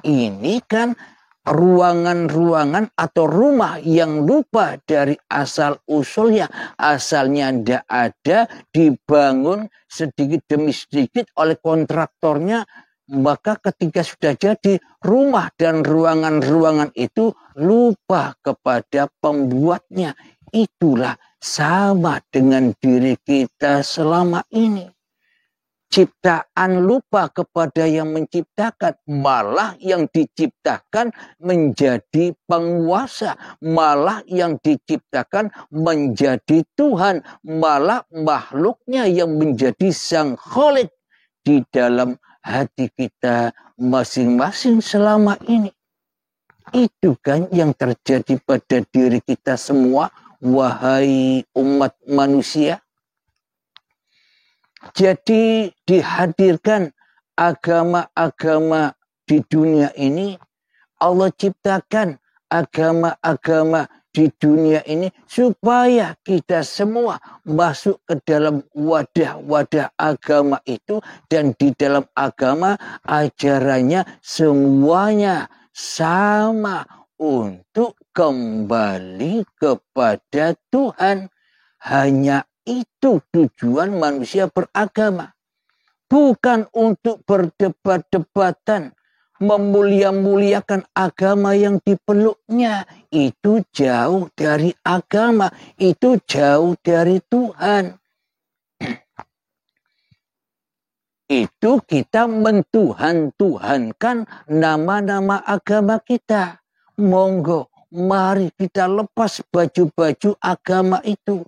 ini kan ruangan-ruangan atau rumah yang lupa dari asal usulnya. Asalnya tidak ada, dibangun sedikit demi sedikit oleh kontraktornya. Maka ketika sudah jadi, rumah dan ruangan-ruangan itu lupa kepada pembuatnya. Itulah sama dengan diri kita selama ini. Ciptaan lupa kepada yang menciptakan, malah yang diciptakan menjadi penguasa, malah yang diciptakan menjadi Tuhan, malah makhluknya yang menjadi sang Khalik di dalam hati kita masing-masing selama ini. Itu kan yang terjadi pada diri kita semua, wahai umat manusia. Jadi dihadirkan agama-agama di dunia ini. Allah ciptakan agama-agama di dunia ini supaya kita semua masuk ke dalam wadah-wadah agama itu. Dan di dalam agama ajarannya semuanya sama untuk kembali kepada Tuhan. Hanya itu tujuan manusia beragama. Bukan untuk berdebat-debatan, memulia-muliakan agama yang dipeluknya. Itu jauh dari agama, itu jauh dari Tuhan. Itu kita mentuhan-tuhankan nama-nama agama kita. Monggo, mari kita lepas baju-baju agama itu.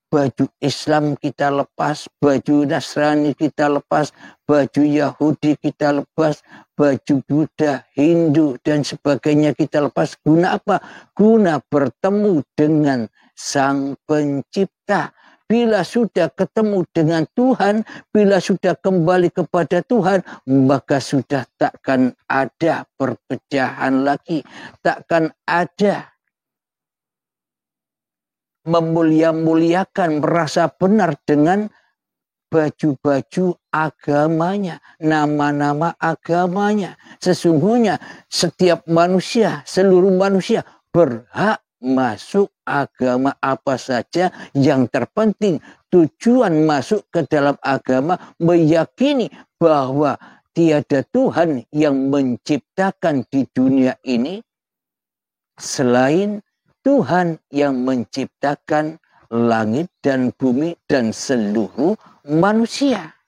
Baju Islam kita lepas, baju Nasrani kita lepas, baju Yahudi kita lepas, baju Buddha, Hindu, dan sebagainya kita lepas. Guna apa? Guna bertemu dengan Sang Pencipta. Bila sudah ketemu dengan Tuhan, bila sudah kembali kepada Tuhan, maka sudah takkan ada perpecahan lagi. Takkan ada memulia-muliakan, merasa benar dengan baju-baju agamanya, nama-nama agamanya. Sesungguhnya setiap manusia, seluruh manusia berhak masuk agama apa saja. Yang terpenting tujuan masuk ke dalam agama meyakini bahwa tiada Tuhan yang menciptakan di dunia ini selain Tuhan yang menciptakan langit dan bumi dan seluruh manusia.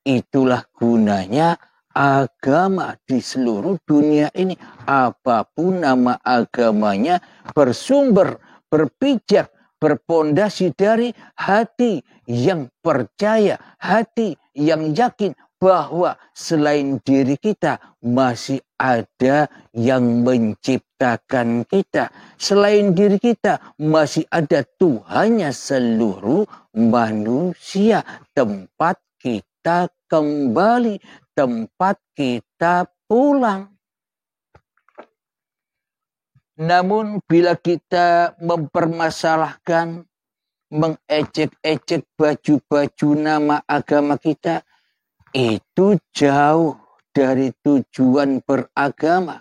Itulah gunanya agama di seluruh dunia ini. Apapun nama agamanya, bersumber, berpijak, berpondasi dari hati yang percaya, hati yang yakin bahwa selain diri kita masih ada yang menciptakan kita. Selain diri kita masih ada Tuhannya seluruh manusia. Tempat kita kembali, tempat kita pulang. Namun bila kita mempermasalahkan, mengecek-ecek baju-baju nama agama kita, itu jauh dari tujuan beragama.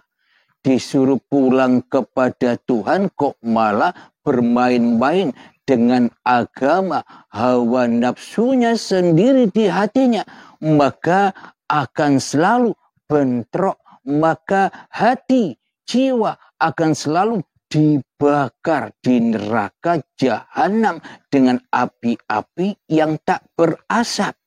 Disuruh pulang kepada Tuhan kok malah bermain-main dengan agama, hawa nafsunya sendiri di hatinya. Maka akan selalu bentrok, maka hati, jiwa akan selalu dibakar di neraka jahanam dengan api-api yang tak berasap.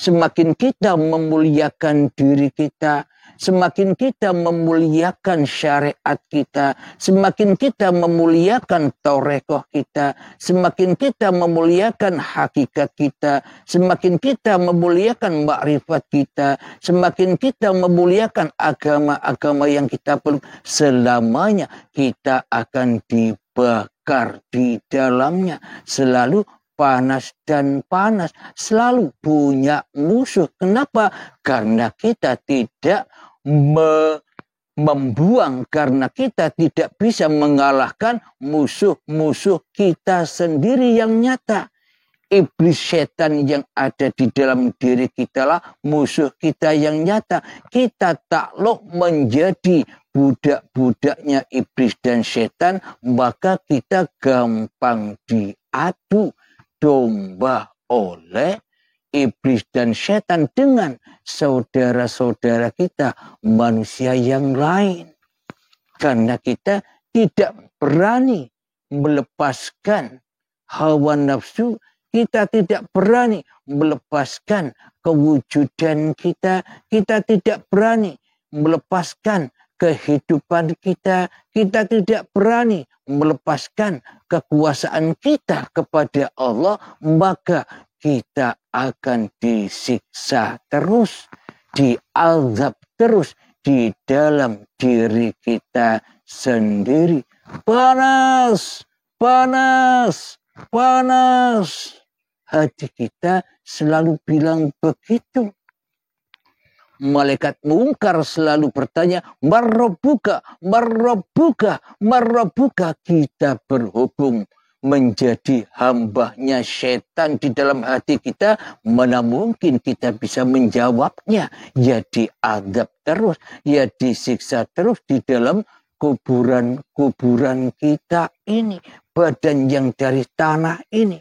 Semakin kita memuliakan diri kita, semakin kita memuliakan syariat kita, semakin kita memuliakan torekoh kita, semakin kita memuliakan hakikat kita, semakin kita memuliakan makrifat kita, semakin kita memuliakan agama-agama yang kita peluk, selamanya kita akan dibakar di dalamnya. Selalu panas dan panas, selalu punya musuh. Kenapa? Karena kita tidak membuang, karena kita tidak bisa mengalahkan musuh-musuh kita sendiri yang nyata. iblis setan yang ada di dalam diri kita lah musuh kita yang nyata. Kita takluk menjadi budak-budaknya iblis dan setan, maka kita gampang diadu domba oleh iblis dan setan dengan saudara-saudara kita manusia yang lain. Karena kita tidak berani melepaskan hawa nafsu, kita tidak berani melepaskan kewujudan kita, kita tidak berani melepaskan kehidupan kita, kita tidak berani melepaskan kekuasaan kita kepada Allah, maka kita akan disiksa terus, diazab terus di dalam diri kita sendiri. Panas, panas, panas. Hati kita selalu bilang begitu. Malaikat mungkar selalu bertanya, marrobuka, marrobuka, marrobuka. Kita berhubung menjadi hambanya setan di dalam hati kita, mana mungkin kita bisa menjawabnya. Ya diadab terus, ya disiksa terus di dalam kuburan-kuburan kita ini, badan yang dari tanah ini.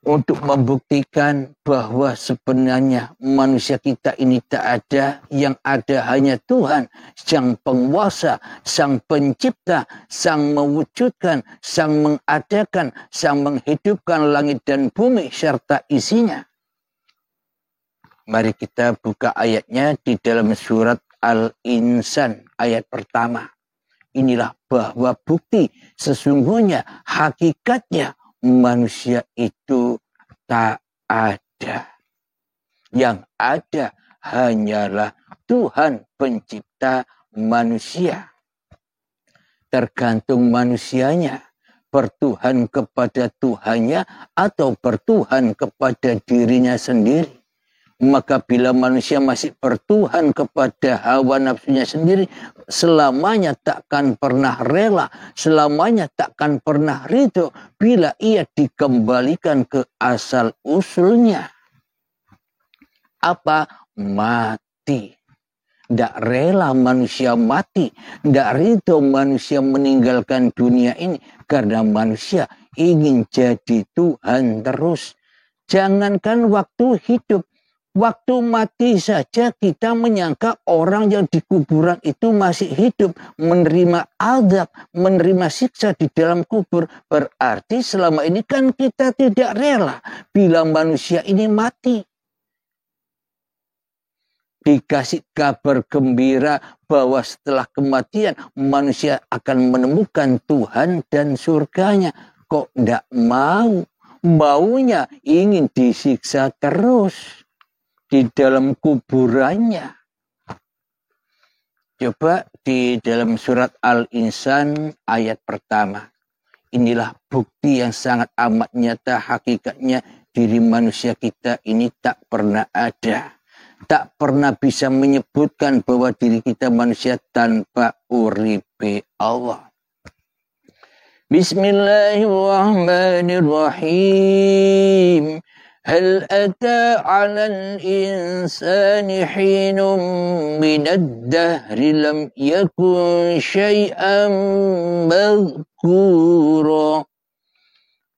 Untuk membuktikan bahwa sebenarnya manusia kita ini tak ada, yang ada hanya Tuhan, Sang Penguasa, Sang Pencipta, Sang Mewujudkan, Sang Mengadakan, Sang Menghidupkan langit dan bumi serta isinya. Mari kita buka ayatnya di dalam surat Al-Insan ayat pertama. Inilah bahwa bukti sesungguhnya hakikatnya manusia itu tak ada. Yang ada hanyalah Tuhan Pencipta manusia. Tergantung manusianya bertuhan kepada Tuhannya atau bertuhan kepada dirinya sendiri. Maka bila manusia masih bertuhan kepada hawa nafsunya sendiri, selamanya takkan pernah rela, selamanya takkan pernah ridho bila ia dikembalikan ke asal usulnya. Apa? Mati. Tidak rela manusia mati, tidak ridho manusia meninggalkan dunia ini karena manusia ingin jadi Tuhan terus. Jangankan waktu hidup, waktu mati saja kita menyangka orang yang di kuburan itu masih hidup, menerima azab, menerima siksa di dalam kubur. Berarti selama ini kan kita tidak rela bila manusia ini mati. Dikasih kabar gembira bahwa setelah kematian manusia akan menemukan Tuhan dan surganya. Kok tidak mau? Maunya ingin disiksa terus di dalam kuburannya. Coba di dalam surat Al-Insan ayat pertama. Inilah bukti yang sangat amat nyata hakikatnya diri manusia kita ini tak pernah ada. Tak pernah bisa menyebutkan bahwa diri kita manusia tanpa uripe Allah. Bismillahirrahmanirrahim. هل أتى على الإنسان حين من الدهر لم يكن شيئا مذكورا.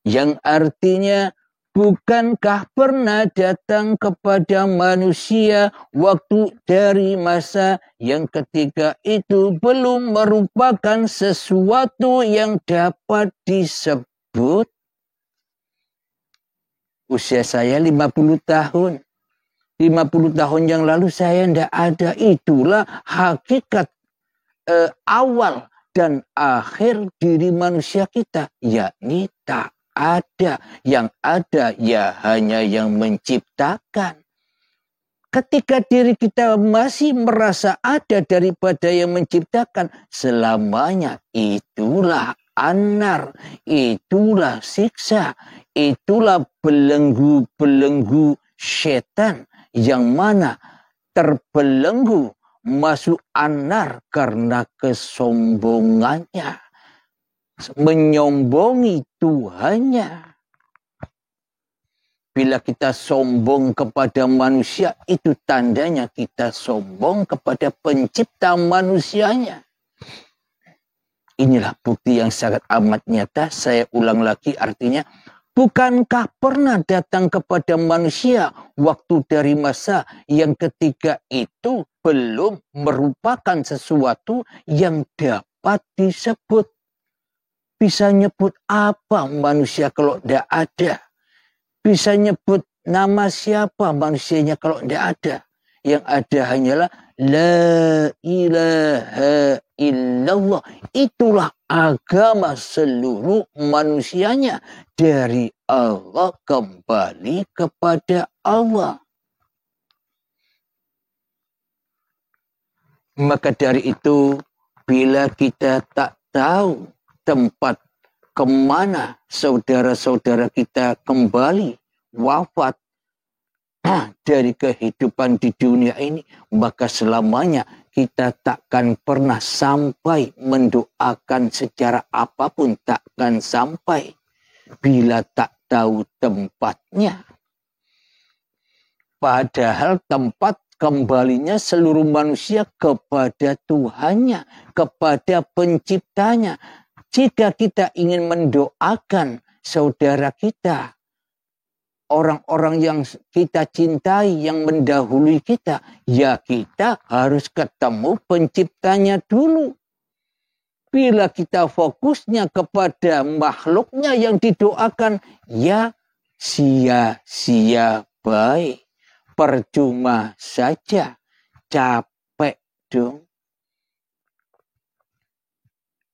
Yang artinya, bukankah pernah datang kepada manusia waktu dari masa yang ketika itu belum merupakan sesuatu yang dapat disebut? Usia saya 50 tahun. 50 tahun yang lalu saya tidak ada. Itulah hakikat awal dan akhir diri manusia kita. Yakni tak ada. Yang ada ya hanya yang menciptakan. Ketika diri kita masih merasa ada daripada yang menciptakan, selamanya itulah anar, itulah siksa, itulah belenggu-belenggu setan yang mana terbelenggu masuk anar karena kesombongannya. menyombongi Tuhannya. Bila kita sombong kepada manusia, itu tandanya kita sombong kepada pencipta manusianya. Inilah bukti yang sangat amat nyata. Saya ulang lagi, artinya, bukankah pernah datang kepada manusia waktu dari masa yang ketika itu belum merupakan sesuatu yang dapat disebut. Bisa nyebut apa manusia kalau tidak ada? Bisa nyebut nama siapa manusianya kalau tidak ada? Yang ada hanyalah La ilaha illallah. Itulah agama seluruh manusianya. Dari Allah kembali kepada Allah. Maka dari itu, bila kita tak tahu tempat kemana saudara-saudara kita kembali wafat dari kehidupan di dunia ini, maka selamanya kita takkan pernah sampai mendoakan secara apapun, takkan sampai bila tak tahu tempatnya. Padahal tempat kembalinya seluruh manusia kepada Tuhannya, kepada penciptanya. Jika kita ingin mendoakan saudara kita, orang-orang yang kita cintai, yang mendahului kita, ya kita harus ketemu penciptanya dulu. Bila kita fokusnya kepada makhluknya yang didoakan, ya sia-sia baik. Percuma saja, capek dong.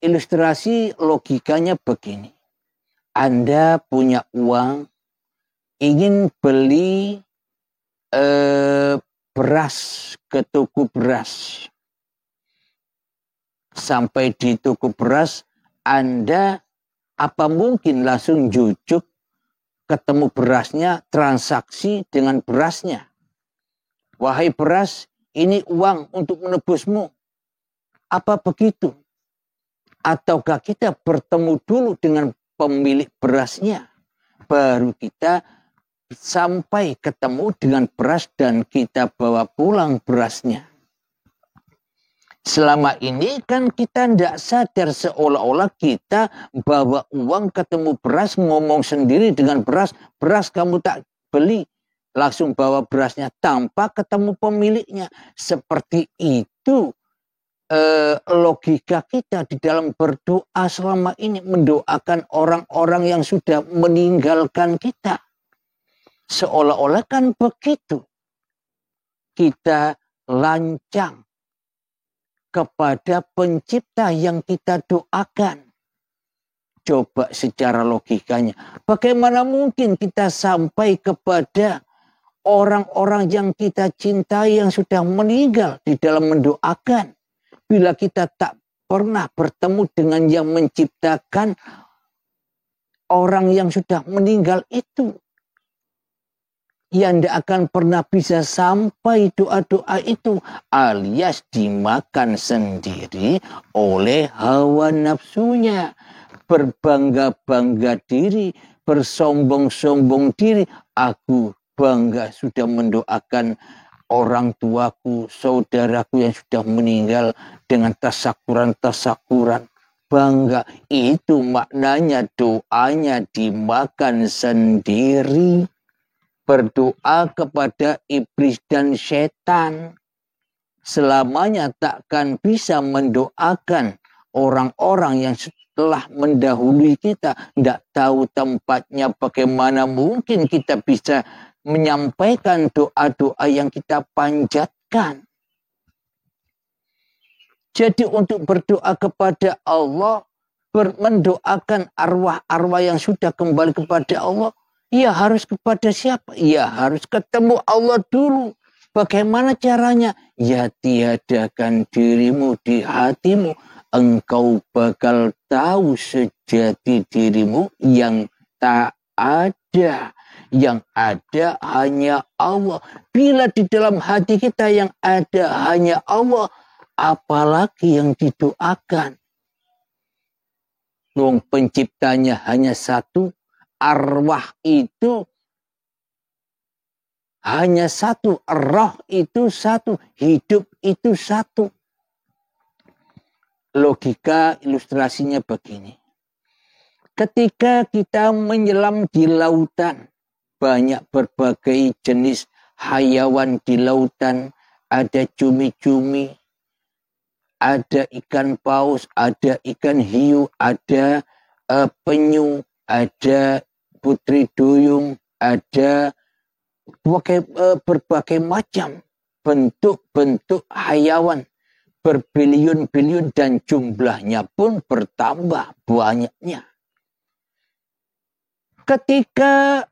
Ilustrasi logikanya begini. Anda punya uang, ingin beli beras ke toko beras. Sampai di toko beras, Anda apa mungkin langsung jujuk ketemu berasnya, transaksi dengan berasnya. Wahai beras, ini uang untuk menebusmu. Apa begitu? Ataukah kita bertemu dulu dengan pemilik berasnya, baru kita sampai ketemu dengan beras dan kita bawa pulang berasnya. Selama ini kan kita tidak sadar, seolah-olah kita bawa uang ketemu beras, ngomong sendiri dengan beras, beras kamu tak beli, langsung bawa berasnya tanpa ketemu pemiliknya. Seperti itu logika kita di dalam berdoa selama ini, mendoakan orang-orang yang sudah meninggalkan kita. Seolah-olah kan begitu. Kita lancang kepada pencipta yang kita doakan. Coba secara logikanya, bagaimana mungkin kita sampai kepada orang-orang yang kita cintai yang sudah meninggal di dalam mendoakan, bila kita tak pernah bertemu dengan yang menciptakan orang yang sudah meninggal itu. Yang tidak akan pernah bisa sampai doa-doa itu, alias dimakan sendiri oleh hawa nafsunya. Berbangga-bangga diri, bersombong-sombong diri. Aku bangga sudah mendoakan orang tuaku, saudaraku yang sudah meninggal dengan tasakuran-tasakuran. Bangga, itu maknanya doanya dimakan sendiri. Berdoa kepada iblis dan setan. Selamanya takkan bisa mendoakan orang-orang yang telah mendahului kita. Tidak tahu tempatnya, bagaimana mungkin kita bisa menyampaikan doa-doa yang kita panjatkan. Jadi untuk berdoa kepada Allah, mendoakan arwah-arwah yang sudah kembali kepada Allah, ya harus kepada siapa? Ya harus ketemu Allah dulu. Bagaimana caranya? Ya tiadakan dirimu di hatimu. Engkau bakal tahu sejati dirimu yang tak ada. Yang ada hanya Allah. Bila di dalam hati kita yang ada hanya Allah, apalagi yang didoakan? Wong penciptanya hanya satu, arwah itu hanya satu, roh itu satu, hidup itu satu. Logika ilustrasinya begini. Ketika kita menyelam di lautan, banyak berbagai jenis hayawan di lautan, ada cumi-cumi, ada ikan paus, ada ikan hiu, ada penyu, ada putri duyung, ada berbagai macam bentuk-bentuk hayawan berbilion-bilion dan jumlahnya pun bertambah banyaknya. Ketika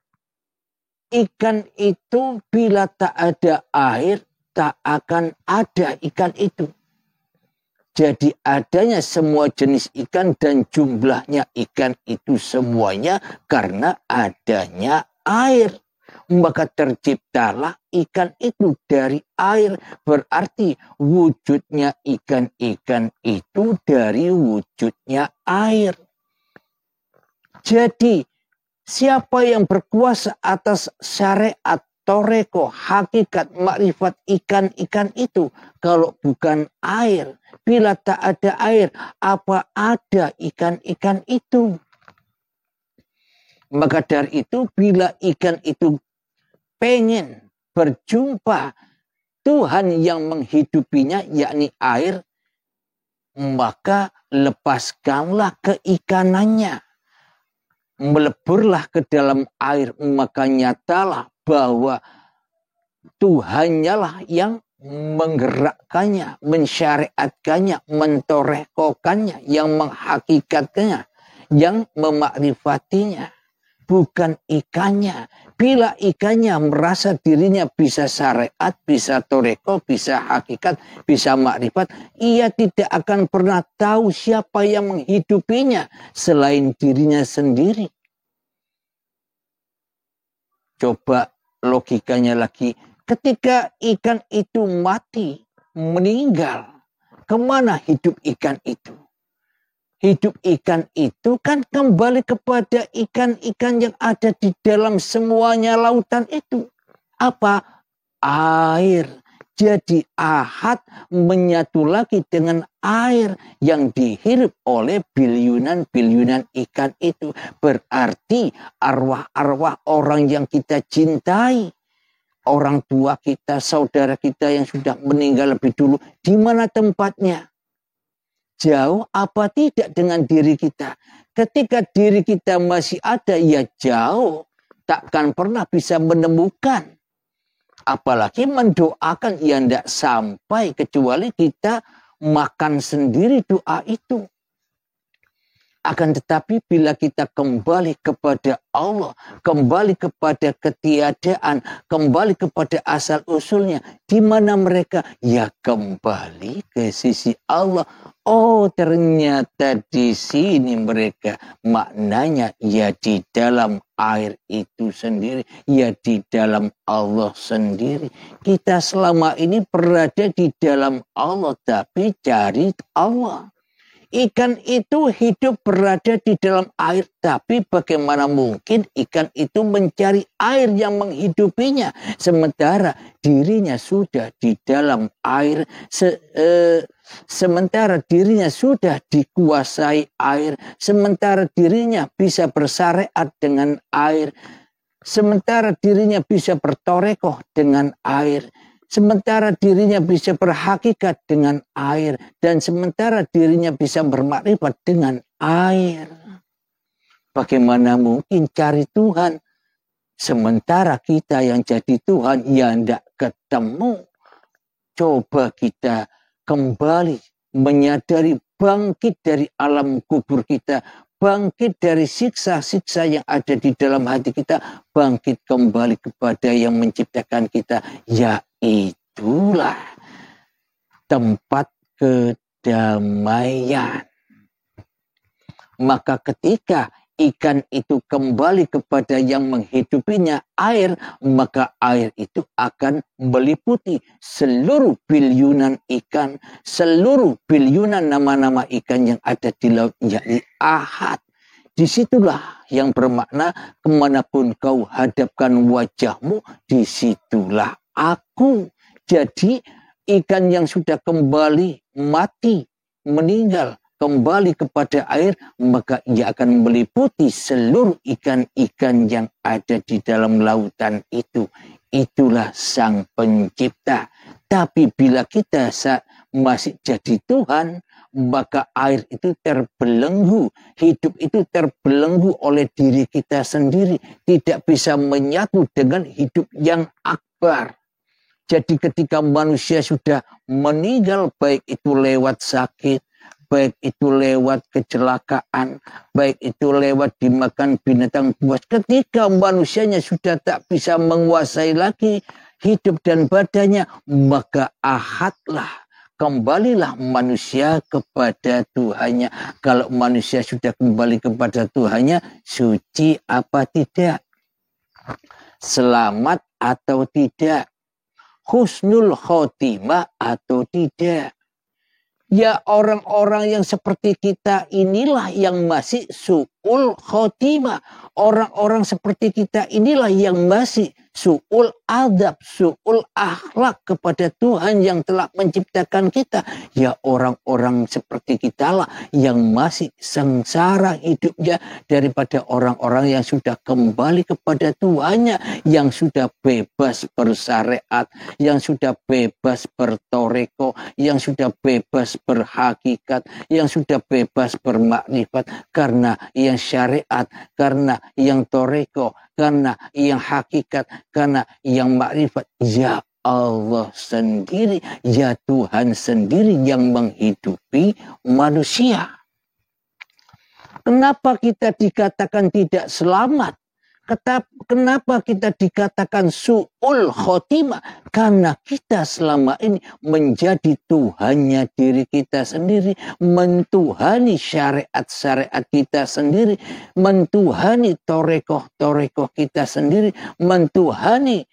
ikan itu bila tak ada air, tak akan ada ikan itu. Jadi adanya semua jenis ikan dan jumlahnya ikan itu semuanya karena adanya air. Maka terciptalah ikan itu dari air. Berarti wujudnya ikan-ikan itu dari wujudnya air. Jadi siapa yang berkuasa atas syariat, toreko, hakikat, makrifat ikan-ikan itu kalau bukan air? Bila tak ada air, apa ada ikan-ikan itu? Maka dari itu, bila ikan itu pengen berjumpa Tuhan yang menghidupinya, yakni air, maka lepaskanlah keikanannya. Meleburlah ke dalam air, maka nyatalah bahwa Tuhannya lah yang menggerakkannya, mensyariatkannya, mentorekokannya, yang menghakikatkannya, yang memakrifatinya, bukan ikannya. Bila ikannya merasa dirinya bisa syariat, bisa toreko, bisa hakikat, bisa makrifat, ia tidak akan pernah tahu siapa yang menghidupinya selain dirinya sendiri. Coba logikanya lagi. Ketika ikan itu mati, meninggal, kemana hidup ikan itu? Hidup ikan itu kan kembali kepada ikan-ikan yang ada di dalam semuanya lautan itu. Apa? Air. Jadi ahad menyatu lagi dengan air yang dihirup oleh biliunan-biliunan ikan itu. Berarti arwah-arwah orang yang kita cintai, orang tua kita, saudara kita yang sudah meninggal lebih dulu, di mana tempatnya? Jauh apa tidak dengan diri kita? Ketika diri kita masih ada, ya jauh. Takkan pernah bisa menemukan. Apalagi mendoakan, ya tidak sampai kecuali kita makan sendiri doa itu. Akan tetapi bila kita kembali kepada Allah, kembali kepada ketiadaan, kembali kepada asal usulnya, di mana mereka? Ya kembali ke sisi Allah. Oh ternyata di sini mereka, maknanya ya di dalam air itu sendiri, ya di dalam Allah sendiri. Kita selama ini berada di dalam Allah tapi cari Allah. Ikan itu hidup berada di dalam air, tapi bagaimana mungkin ikan itu mencari air yang menghidupinya, sementara dirinya sudah di dalam air, sementara dirinya sudah dikuasai air, sementara dirinya bisa bersyariat dengan air, sementara dirinya bisa bertorekoh dengan air, sementara dirinya bisa berhakikat dengan air, dan sementara dirinya bisa bermakrifat dengan air. Bagaimana mungkin cari Tuhan sementara kita yang jadi Tuhan yang tidak ketemu? Coba kita kembali menyadari, bangkit dari alam kubur kita, bangkit dari siksa-siksa yang ada di dalam hati kita, bangkit kembali kepada yang menciptakan kita. Ya itulah tempat kedamaian. Maka ketika ikan itu kembali kepada yang menghidupinya, air, maka air itu akan meliputi seluruh biliunan ikan, seluruh biliunan nama-nama ikan yang ada di laut, yakni Ahad. Disitulah yang bermakna kemanapun kau hadapkan wajahmu, disitulah aku. Jadi ikan yang sudah kembali mati, meninggal, kembali kepada air, maka ia akan meliputi seluruh ikan-ikan yang ada di dalam lautan itu. Itulah Sang Pencipta. Tapi bila kita masih jadi Tuhan, maka air itu terbelenggu, hidup itu terbelenggu oleh diri kita sendiri, tidak bisa menyatu dengan hidup yang akbar. Jadi ketika manusia sudah meninggal, baik itu lewat sakit, baik itu lewat kecelakaan, baik itu lewat dimakan binatang buas. Ketika manusianya sudah tak bisa menguasai lagi hidup dan badannya, maka ahadlah, kembalilah manusia kepada Tuhannya. Kalau manusia sudah kembali kepada Tuhannya, suci apa tidak? Selamat atau tidak? Husnul khotimah atau tidak? Ya, orang-orang yang seperti kita inilah yang masih su'ul khotimah. Orang-orang seperti kita inilah yang masih su'ul adab, su'ul akhlak kepada Tuhan yang telah menciptakan kita. Ya, orang-orang seperti kita lah yang masih sengsara hidupnya daripada orang-orang yang sudah kembali kepada Tuhannya, yang sudah bebas bersyariat, yang sudah bebas bertoreko, yang sudah bebas berhakikat, yang sudah bebas bermakrifat, karena yang syariat, karena yang toreko, karena yang hakikat, karena yang makrifat. Ya Allah sendiri, ya Tuhan sendiri yang menghidupi manusia. Kenapa kita dikatakan tidak selamat? Kenapa kita dikatakan su'ul khotimah? Karena kita selama ini menjadi Tuhannya diri kita sendiri, mentuhani syariat-syariat kita sendiri, mentuhani torekoh-torekoh kita sendiri, mentuhani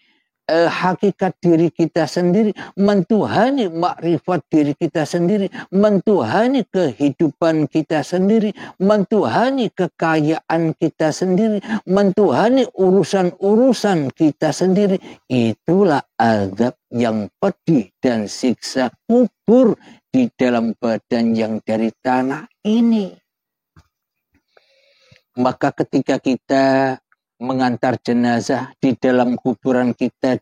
hakikat diri kita sendiri, mentuhani makrifat diri kita sendiri, mentuhani kehidupan kita sendiri, mentuhani kekayaan kita sendiri, mentuhani urusan-urusan kita sendiri. Itulah azab yang pedih dan siksa kubur di dalam badan yang dari tanah ini. Maka ketika kita mengantar jenazah di dalam kuburan kita,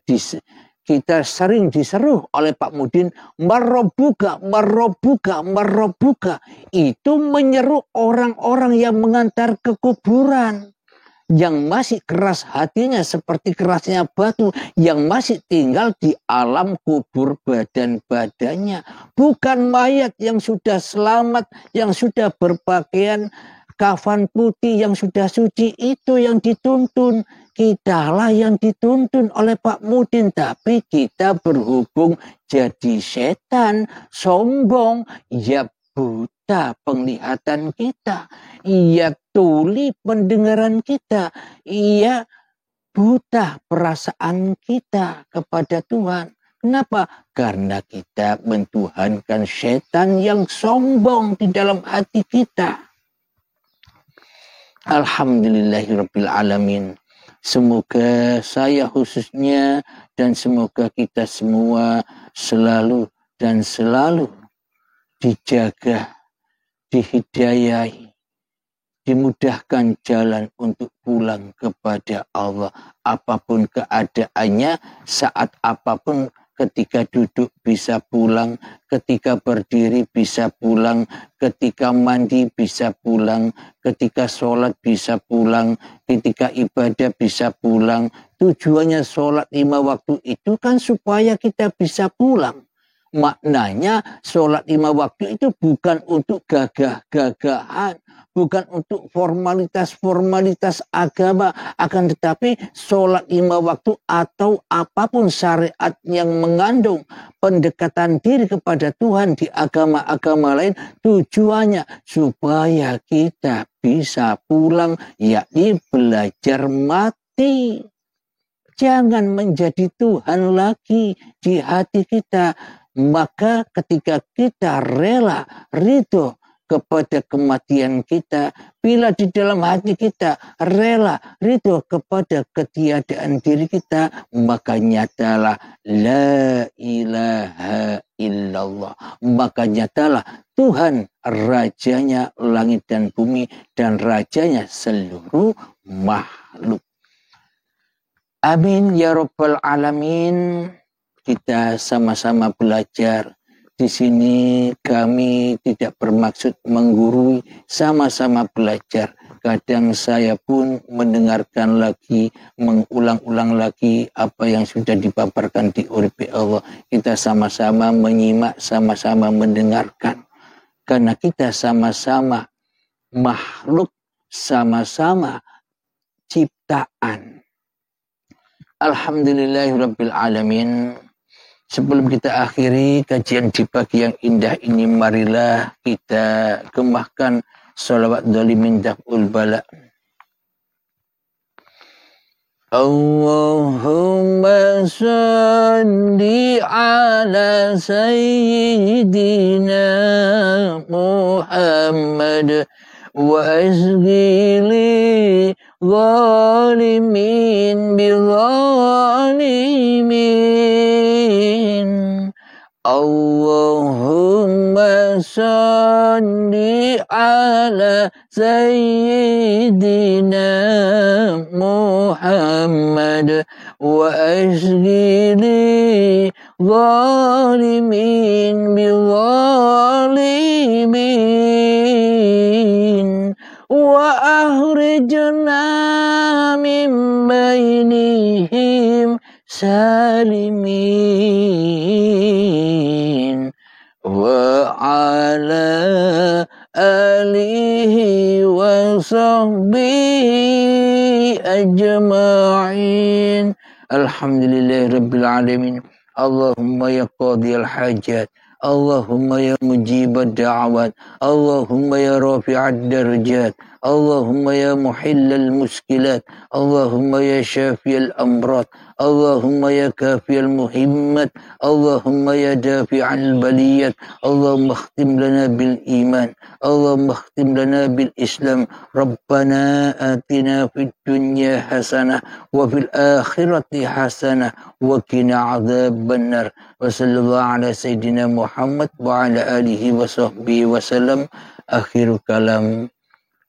kita sering diseru oleh Pak Mudin, marobuka, marobuka, marobuka. Itu menyeru orang-orang yang mengantar ke kuburan, yang masih keras hatinya seperti kerasnya batu, yang masih tinggal di alam kubur badan-badannya. Bukan mayat yang sudah selamat, yang sudah berpakaian kafan putih, yang sudah suci, itu yang dituntun. Kitalah yang dituntun oleh Pak Mudin. Tapi kita berhubung jadi setan, sombong, ya buta penglihatan kita, ya tuli pendengaran kita, ya buta perasaan kita kepada Tuhan. Kenapa? Karena kita mentuhankan setan yang sombong di dalam hati kita. Alhamdulillahirabbil alamin. Semoga saya khususnya dan semoga kita semua selalu dan selalu dijaga, dihidayahi, dimudahkan jalan untuk pulang kepada Allah. Apapun keadaannya, saat apapun, ketika duduk bisa pulang, ketika berdiri bisa pulang, ketika mandi bisa pulang, ketika sholat bisa pulang, ketika ibadah bisa pulang. Tujuannya sholat 5 waktu itu kan supaya kita bisa pulang. Maknanya sholat 5 waktu itu bukan untuk gagah-gagahan, bukan untuk formalitas-formalitas agama, akan tetapi sholat 5 waktu atau apapun syariat yang mengandung pendekatan diri kepada Tuhan di agama-agama lain, tujuannya supaya kita bisa pulang, yakni belajar mati. Jangan menjadi Tuhan lagi di hati kita. Maka ketika kita rela, ridho kepada kematian kita, bila di dalam hati kita rela, ridho kepada ketiadaan diri kita, maka nyatalah la ilaha illallah. Maka nyatalah Tuhan rajanya langit dan bumi dan rajanya seluruh makhluk. Amin ya rabbal alamin. Kita sama-sama belajar. Di sini kami tidak bermaksud menggurui, sama-sama belajar. Kadang saya pun mendengarkan lagi, mengulang-ulang lagi apa yang sudah dipaparkan di Uripe Allah. Kita sama-sama menyimak, sama-sama mendengarkan. Karena kita sama-sama makhluk, sama-sama ciptaan. Alhamdulillahirabbil alamin. Sebelum kita akhiri kajian di pagi yang indah ini, marilah kita gemahkan sholawat dhalimin daf'ul bala. Allahumma salli ala sayyidina Muhammad wa asghili zalimin bi zalimin. Allahumma salli ala sayyidina Muhammad wa asghili zalimin bi zalimin wa akhrijna min bainihim salimin wa ala alihi wa sahbihi ajma'in. Alhamdulillahi rabbil alamin. Allahumma ya qadiyal hajat, Allahumma ya mujibad da'awat, Allahumma ya rafi'ad darajat, Allahumma ya muhillal muskilat, Allahumma ya syafiyal amrat, Allahumma ya kafiyal muhimmat, Allahumma ya dafi'al baliyat, Allahumma khtim lana bil iman, Allahumma khtim lana bil islam. Rabbana atina fid dunya hasanah wa fil akhirati hasanah wa qina adzaban nar. Wa sallallahu ala sayyidina Muhammad wa ala alihi wa sahbihi wa sallam. Akhirul kalam.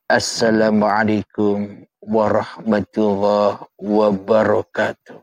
Assalamualaikum warahmatullahi wabarakatuh.